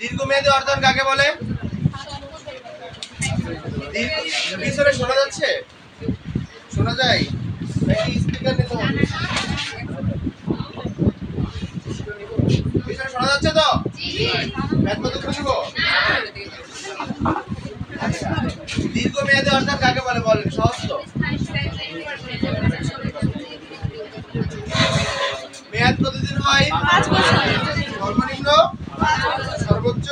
দীর্ঘমেয়াদী অর্জন কাকে বলে? পিছনে শোনা যাচ্ছে? শোনা যায় নাকি স্পিকার নিতে হবে? পিছনে শোনা যাচ্ছে তো? ব্যাট কত করে দিব? দীর্ঘমেয়াদী অর্জন কাকে বলে বলেন? সহজ তো। মেয়াদ কতদিন হয়? 5 বছর। সর্বনিম্ন? সর্বোচ্চ?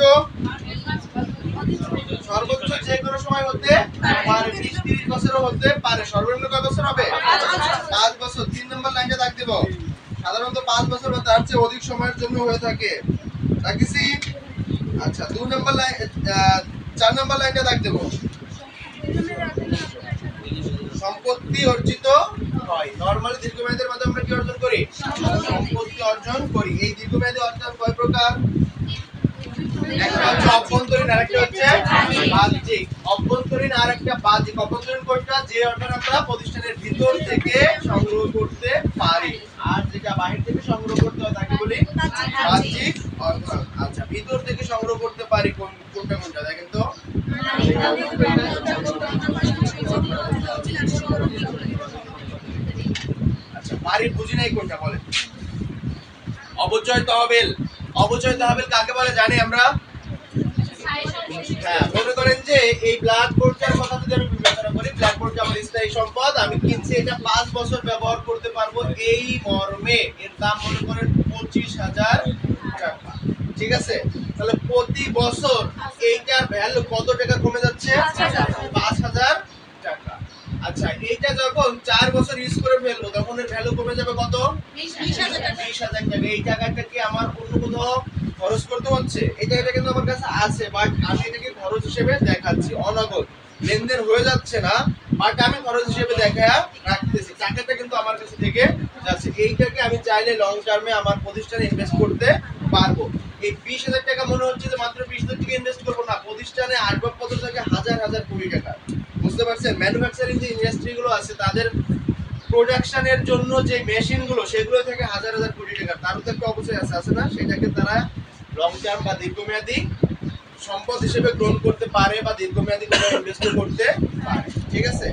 সর্বোচ্চ যে কোনো সময় হতে পারে, 20-30 বছরও হতে পারে। সর্বনিম্ন কয় বছর হবে? 5 বছর। 3 নম্বর লাইনটা দাগ দেব। সাধারণত 5 বছর বা তার চেয়ে অধিক সময়ের জন্য হয়ে থাকে। রাখিছি? আচ্ছা 2 নম্বর লাইন 4 নম্বর লাইনটা দাগ দেব। সম্পত্তি অর্জিত হয়। নরমালি দীর্ঘমেয়াদের মাধ্যমে আমরা কি অর্জন করি? সম্পত্তি অর্জন করি। এই দীর্ঘমেয়াদী অর্জন কয় প্রকার? একটা হচ্ছে অভ্যন্তরীণ, আরেকটা হচ্ছে বাহ্যিক। অভ্যন্তরীণ আর একটা বাহ্যিক। অভ্যন্তরীণ কোনটা? যে অর্জন আমরা প্রতিষ্ঠানের ভিতর থেকে সংগ্রহ করতে পারি, আর যেটা বাহির থেকে সংগ্রহ করতে হয় তাকে বলি বাহ্যিক অর্জন। আচ্ছা ভিতর থেকে সংগ্রহ করতে পারি কোনটা কোনটা দেখেন তো? আচ্ছা বাড়ির বুঝি নাই কোনটা বলেন? অবচয় তহবিল। অবচয় তহবিল কাকে বলে জানি আমরা? হ্যাঁ মনে করেন যে এই ব্ল্যাকবোর্ডটার কথা যদি আমি বিবেচনা করি, ব্ল্যাকবোর্ড আমার স্থায়ী সম্পদ, আমি কিনছি, এটা 5 বছর ব্যবহার করতে পারবো এই মর্মে। এর দাম মনে করেন 25,000 টাকা। ঠিক আছে, তাহলে প্রতি বছর এইটার ভ্যালু কত টাকা কমে যাচ্ছে? 5,000 টাকা। আচ্ছা এইটা যখন 4 বছর ইউজ করে ফেলবো তখন এর ভ্যালু কমে যাবে কত? 20,000 টাকা। এই টাকাটা কি আমার অন্য কোথাও খরচ করতে হচ্ছে? এটা কিন্তু আমার কাছে আছে, বাট আমি এটাকে খরচ হিসেবে দেখাচ্ছি। অনগদ লেনদেন হয়ে যাচ্ছে না, বাট আমি খরচ হিসেবে দেখা রাখতেছি। টাকাটা কিন্তু আমার কাছে থেকে যাচ্ছে। এইটাকে আমি চাইলে লং টার্মে আমার প্রতিষ্ঠানে ইনভেস্ট করতে পারবো। এই 20,000 টাকা মনে হচ্ছে যে মাত্র 20,000 টাকা ইনভেস্ট করবো না, প্রতিষ্ঠানে আসবাবপত্র থাকে হাজার হাজার কোটি টাকা। বুঝতে পারছেন? ম্যানুফ্যাকচারিং যে ইন্ডাস্ট্রি গুলো আছে তাদের প্রোডাকশনের জন্য যে মেশিন গুলো সেগুলো থেকে হাজার হাজার কোটি টাকা, তারও তো একটা অবশ্যই আছে না? সেটাকে তারা লং টার্ম বা দীর্ঘমেয়াদী সম্পদ হিসেবে গ্রহণ করতে পারে বা দীর্ঘমেয়াদী কোনো ইনভেস্ট করতে পারে। ঠিক আছে?